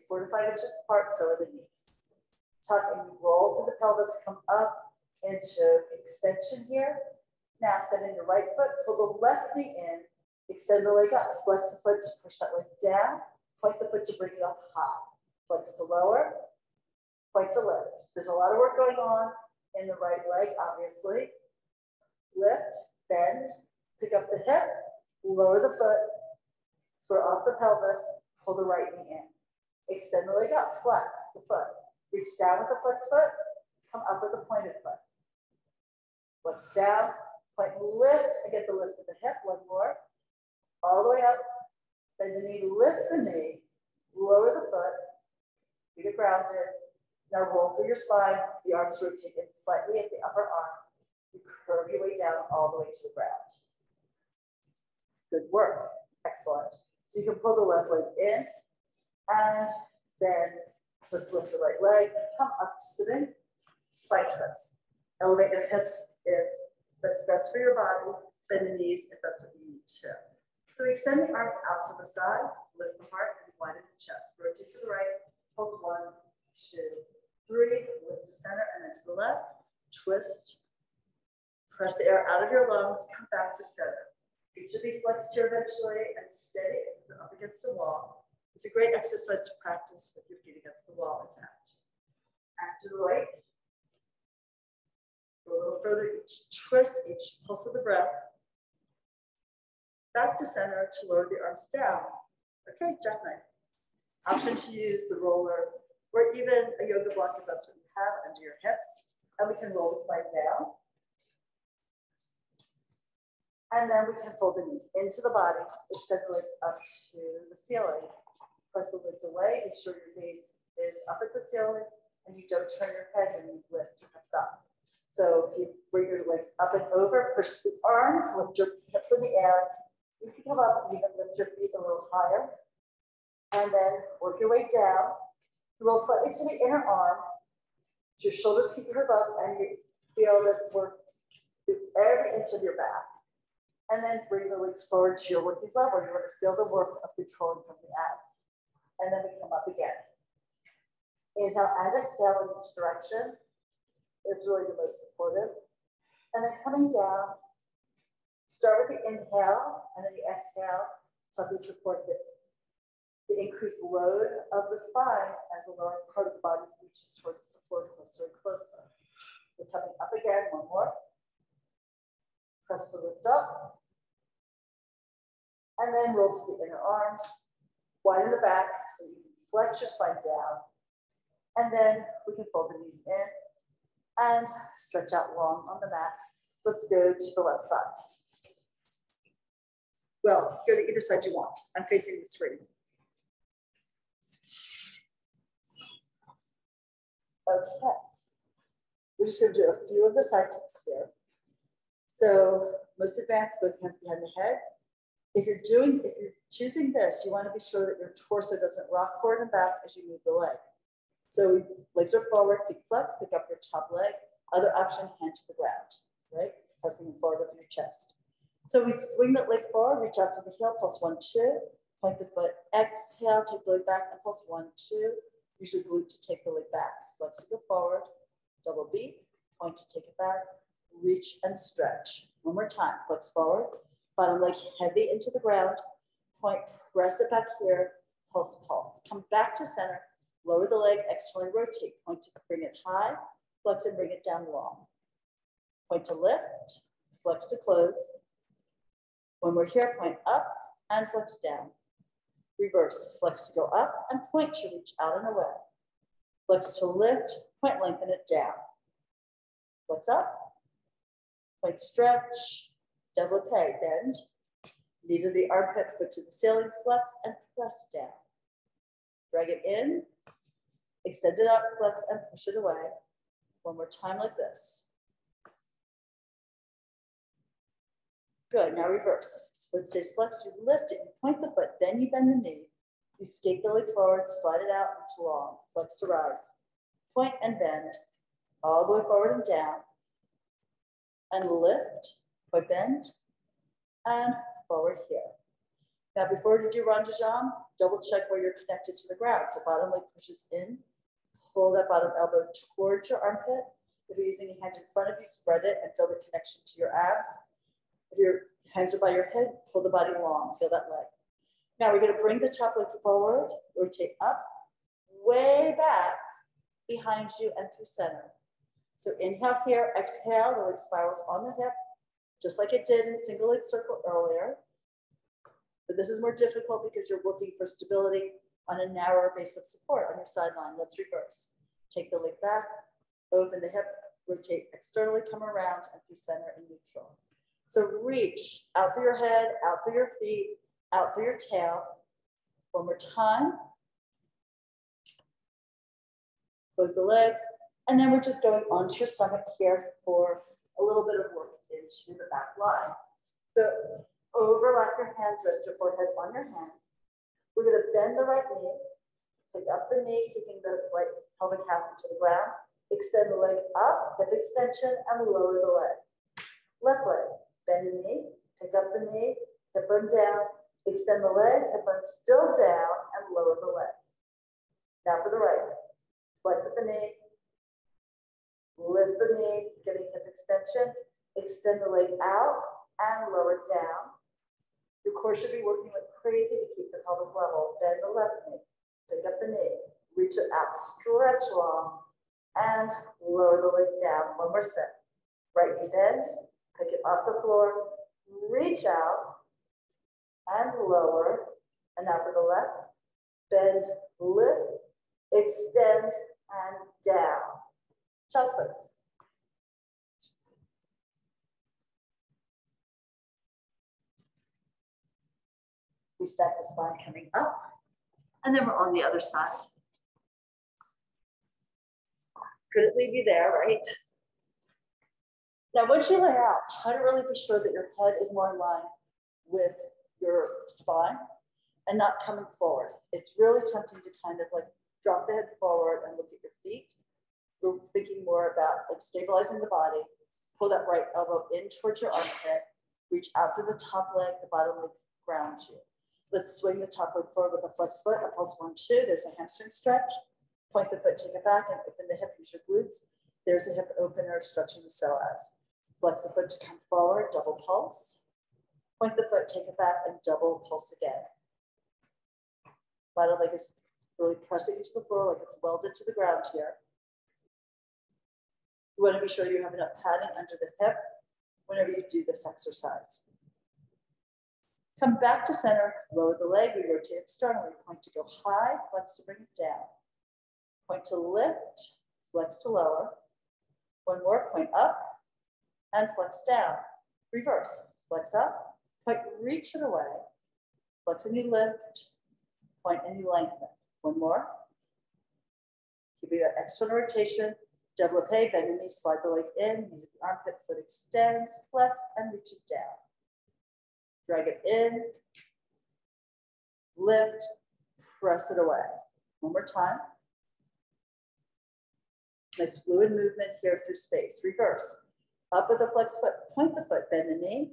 4 to 5 inches apart, so are the knees. Tuck and roll through the pelvis, come up into extension here. Now send in your right foot, pull the left knee in, extend the leg up, flex the foot to push that leg down, point the foot to bring it up high. Flex to lower, point to lift. There's a lot of work going on in the right leg, obviously. Lift, bend, pick up the hip, lower the foot, square off the pelvis, pull the right knee in. Extend the leg up, flex the foot. Reach down with the flexed foot, come up with a pointed foot. Flex down, point, lift, and get the lift of the hip, one more. All the way up, bend the knee, lift the knee, lower the foot, feet are grounded. Now roll through your spine, the arms rotate in slightly at the upper arm. You curve your way down all the way to the ground. Good work, excellent. So you can pull the left leg in, and then let's lift the right leg, come up to sitting, spine twist. Elevate your hips if that's best for your body, bend the knees if that's what you need to. So extend the arms out to the side, lift the heart and widen the chest. Rotate to the right, pulse 1, 2, 3, lift to center and then to the left, twist, press the air out of your lungs, come back to center. Feet should be flexed here eventually and steady as they're up against the wall. It's a great exercise to practice with your feet against the wall, in fact. And to the right. Go a little further, each twist, each pulse of the breath. Back to center to lower the arms down. Okay, jackknife. Option to use the roller or even a yoga block if that's what you have under your hips. And we can roll the spine down. And then we can fold the knees into the body, extend the legs up to the ceiling. Press the legs away, make sure your gaze is up at the ceiling and you don't turn your head when you lift your hips up. So if you bring your legs up and over, push the arms, lift your hips in the air. You can come up and even lift your feet a little higher. And then work your way down. Roll slightly to the inner arm. So your shoulders keep your above and you feel this work through every inch of your back. And then bring the legs forward to your working level. You're going to feel the work of controlling from the abs. And then we come up again. Inhale and exhale in each direction is really the most supportive. And then coming down, start with the inhale and then you exhale to help you support the increased load of the spine as the lower part of the body reaches towards the floor closer and closer. We're coming up again, one more. Press to lift up. And then roll to the inner arms. Widen the back so you can flex your spine down. And then we can fold the knees in and stretch out long on the mat. Let's go to the left side. Well, go to either side you want. I'm facing the screen. Okay. We're just going to do a few of the side kicks here. So most advanced, both hands behind the head. If you're choosing this, you want to be sure that your torso doesn't rock forward and back as you move the leg. So legs are forward, feet flex, pick up your top leg. Other option, hand to the ground, right? Pressing forward with your chest. So we swing that leg forward, reach out to the heel, pulse 1, 2. Point the foot, exhale, take the leg back, and pulse 1, 2. Use your glute to take the leg back. Flex to go forward, double beat, point to take it back, reach and stretch. One more time, flex forward, bottom leg heavy into the ground, point, press it back here, pulse, pulse. Come back to center, lower the leg, externally rotate, point to bring it high, flex and bring it down long. Point to lift, flex to close. When we're here, point up and flex down. Reverse, flex to go up and point to reach out and away. Flex to lift, point lengthen it down. Flex up, point stretch, développé, bend. Knee to the armpit, foot to the ceiling, flex and press down. Drag it in, extend it up, flex and push it away. One more time like this. Good, now reverse. Foot stays flexed, you lift it, you point the foot, then you bend the knee. You skate the leg forward, slide it out, reach long, flex to rise. Point and bend, all the way forward and down. And lift, point bend, and forward here. Now before you do rond de jambe, double check where you're connected to the ground. So bottom leg pushes in, pull that bottom elbow towards your armpit. If you're using a hand in front of you, spread it and feel the connection to your abs. If your hands are by your head, pull the body long, feel that leg. Now we're gonna bring the top leg forward, rotate up, way back, behind you and through center. So inhale here, exhale, the leg spirals on the hip, just like it did in single leg circle earlier. But this is more difficult because you're working for stability on a narrower base of support on your sideline. Let's reverse. Take the leg back, open the hip, rotate externally, come around and through center and neutral. So reach out through your head, out through your feet, out through your tail. One more time. Close the legs. And then we're just going onto your stomach here for a little bit of work into the back line. So overlap your hands, rest your forehead on your hand. We're going to bend the right knee, pick up the knee, keeping the right pelvic half into the ground. Extend the leg up, hip extension, and lower the leg. Left leg, bend the knee, pick up the knee, hip bone down, extend the leg, hip bone still down, and lower the leg. Now for the right, flex at the knee, lift the knee, getting hip extension, extend the leg out, and lower it down. Your core should be working like crazy to keep the pelvis level. Bend the left knee, pick up the knee, reach it out, stretch long, and lower the leg down. One more set. Right knee bends, pick it off the floor, reach out, and lower. And now for the left, bend, lift, extend, and down. Child's pose. We stack the spine coming up, and then we're on the other side. Couldn't leave you there, right? Now, once you lay out, try to really be sure that your head is more in line with your spine and not coming forward. It's really tempting to kind of like drop the head forward and look at your feet. We're thinking more about like stabilizing the body. Pull that right elbow in towards your armpit. Reach out through the top leg, the bottom leg grounds you. Let's swing the top leg forward with a flex foot. A pulse 1, 2. There's a hamstring stretch. Point the foot, take it back, and open the hip. Use your glutes. There's a hip opener stretching the psoas. Flex the foot to come forward. Double pulse. Point the foot, take it back, and double pulse again. Bottom leg is really pressing into the floor like it's welded to the ground here. You want to be sure you have enough padding under the hip whenever you do this exercise. Come back to center, lower the leg, we rotate externally. Point to go high, flex to bring it down. Point to lift, flex to lower. One more, point up, and flex down. Reverse, flex up, point, reach it away. Flex and you lift, point and you lengthen. One more. Keeping that external rotation. Développé, bend the knee, slide the leg in, knee to the armpit, foot extends, flex, and reach it down. Drag it in, lift, press it away. One more time. Nice fluid movement here through space. Reverse. Up with a flex foot, point the foot, bend the knee,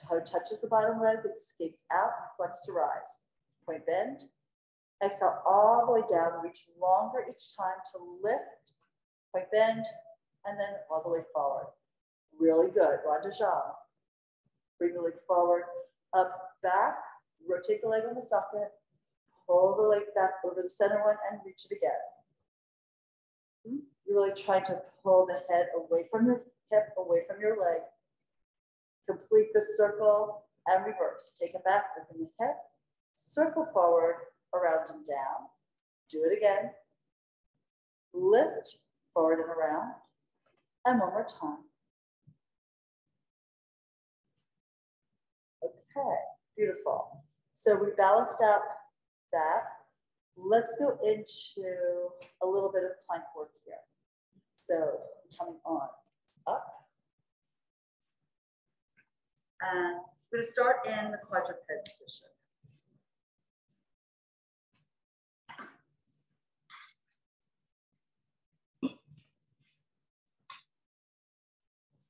toe touches the bottom leg, it skates out, flex to rise. Point bend. Exhale all the way down, reach longer each time to lift, point bend, and then all the way forward. Really good. Rond de jambe. Bring the leg forward, up, back, rotate the leg on the socket, pull the leg back over the center one, and reach it again. You're really trying to pull the head away from your hip, away from your leg. Complete this circle and reverse. Take it back, open the hip, circle forward, around and down. Do it again. lift, forward and around, and one more time. Okay, beautiful. So we balanced out that. Let's go into a little bit of plank work here. So coming on up. And we're going to start in the quadruped position.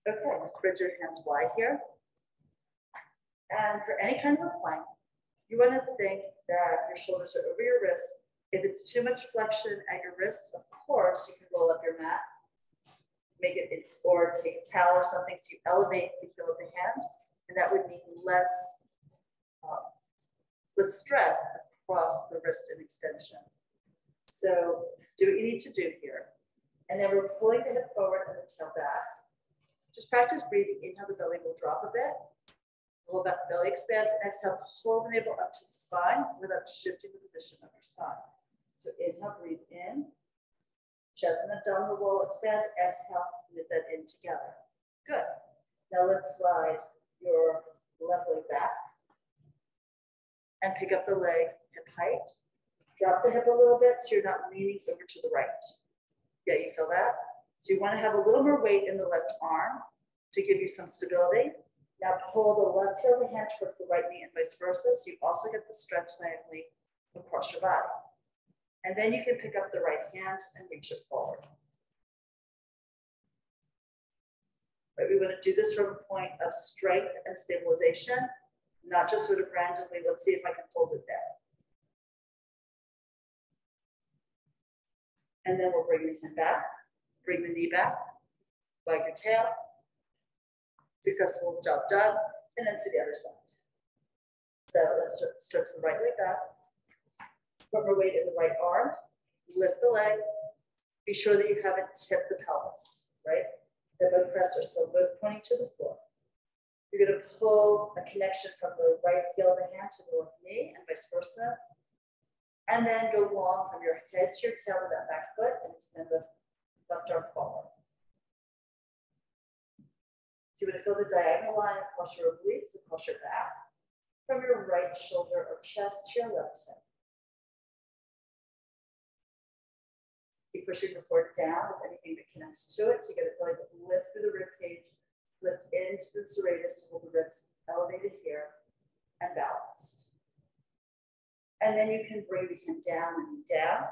Okay, spread your hands wide here. And for any kind of a plank, you want to think that your shoulders are over your wrists. If it's too much flexion at your wrist, of course, you can roll up your mat, make it, or take a towel or something so you elevate the heel of the hand, and that would mean less stress across the wrist and extension. So do what you need to do here. And then we're pulling the hip forward and the tail back. Just practice breathing. Inhale, the belly will drop a bit. Roll back, belly expands. Exhale, pull the navel up to the spine without shifting the position of your spine. So inhale, breathe in. Chest and abdominal wall expand. Exhale, knit that in together. Good. Now let's slide your left leg back and pick up the leg hip height. Drop the hip a little bit so you're not leaning over to the right. Yeah, you feel that? So you want to have a little more weight in the left arm to give you some stability. Now pull the left heel of the hand towards the right knee and vice versa, so you also get the stretch diagonally across your body. And then you can pick up the right hand and reach it forward. Right, we want to do this from a point of strength and stabilization, not just sort of randomly, let's see if I can hold it there. And then we'll bring the hand back, bring the knee back, wag your tail. Successful job done, and then to the other side. So let's stretch the right leg back. Put more weight in the right arm. Lift the leg. Be sure that you haven't tipped the pelvis, right? The hip and crest are still both pointing to the floor. You're going to pull a connection from the right heel of the hand to the left knee and vice versa. And then go long from your head to your tail with that back foot and extend the left arm forward. So you're going to feel the diagonal line across your obliques, across your back, from your right shoulder or chest to your left hip. Keep pushing the foot down with anything that connects to it. So you're going to feel like a lift through the rib cage, lift into the serratus, hold the ribs elevated here, and balanced. And then you can bring the hand down and down.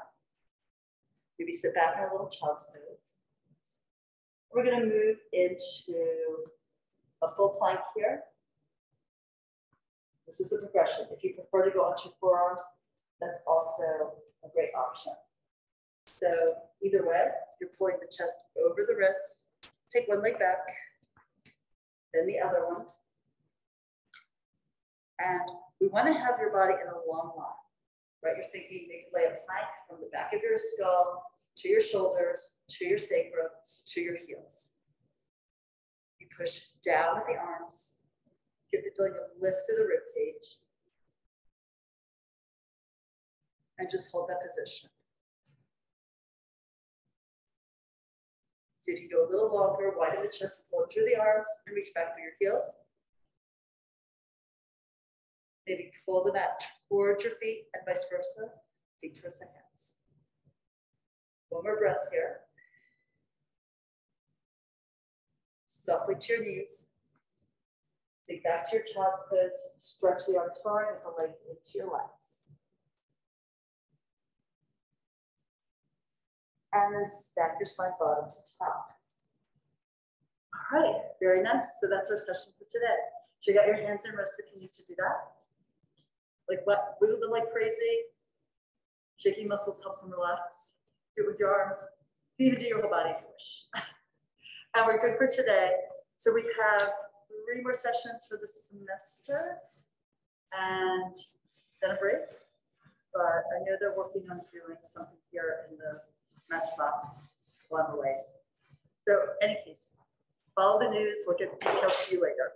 Maybe sit back in a little child's pose. We're going to move into a full plank here. This is the progression. If you prefer to go onto your forearms, that's also a great option. So either way, you're pulling the chest over the wrist. Take one leg back, then the other one. And we want to have your body in a long line, right? You're thinking you lay a plank from the back of your skull to your shoulders, to your sacrum, to your heels. You push down with the arms, get the feeling of lift through the rib cage, and just hold that position. See if you go a little longer, widen the chest, flow through the arms, and reach back through your heels. Maybe pull the mat towards your feet and vice versa, feet towards the hands. One more breath here. Softly to your knees. Sink back to your child's pose. Stretch the arms forward and the leg into your legs. And then stack your spine bottom to top. All right, very nice. So that's our session for today. Shake out your hands and wrists if you need to do that. Like what? Wiggle them like crazy. Shaking muscles helps them relax. Do it with your arms. You can even do your whole body if you wish. And we're good for today. So we have 3 more sessions for the semester and then a break. But I know they're working on doing something here in the Matchbox on the way. So in any case, follow the news. We'll get details to you later.